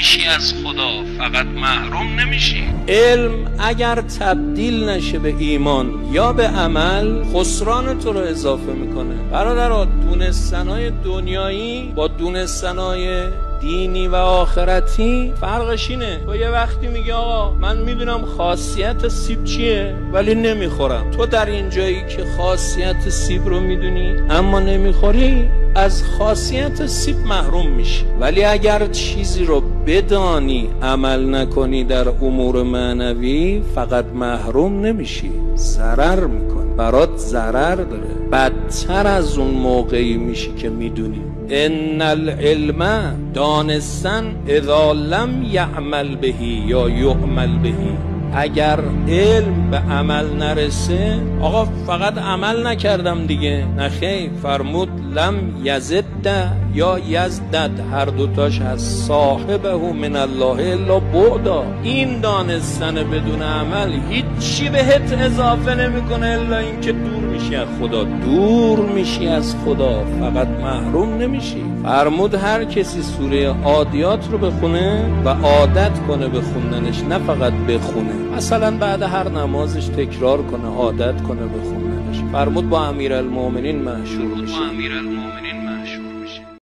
میشی از خدا، فقط محروم نمیشی. علم اگر تبدیل نشه به ایمان یا به عمل، خسران تو رو اضافه میکنه. برادرها، دونستنهای دنیایی با دونستنهای دینی و آخرتی فرقش اینه. تو یه وقتی میگی آقا من میدونم خاصیت سیب چیه ولی نمیخورم. تو در این جایی که خاصیت سیب رو میدونی اما نمیخوری، از خاصیت سیب محروم میشی. ولی اگر چیزی رو بدانی عمل نکنی در امور معنوی، فقط محروم نمیشی، ضرر میکنی، برات ضرر داره. بدتر از اون موقعی میشی که میدونی. ان العلم، دانستن، اذا لم یعمل بهی یا یعمل بهی، اگر علم به عمل نرسه، آقا فقط عمل نکردم دیگه، نخیر. فرمود لم یزد یا یزدد، هر دوتاش هست، صاحبه من الله الا بعدا. این دانستن بدون عمل هیچی بهت اضافه نمیکنه الا اینکه دور میشی از خدا. دور میشی از خدا، فقط محروم نمیشی. فرمود هر کسی سوره عادیات رو بخونه و عادت کنه به خوندنش، نه فقط بخونه، مثلا بعد هر نمازش تکرار کنه، عادت کنه به خوندنش. فرمود با امیرالمومنین محشور میشه.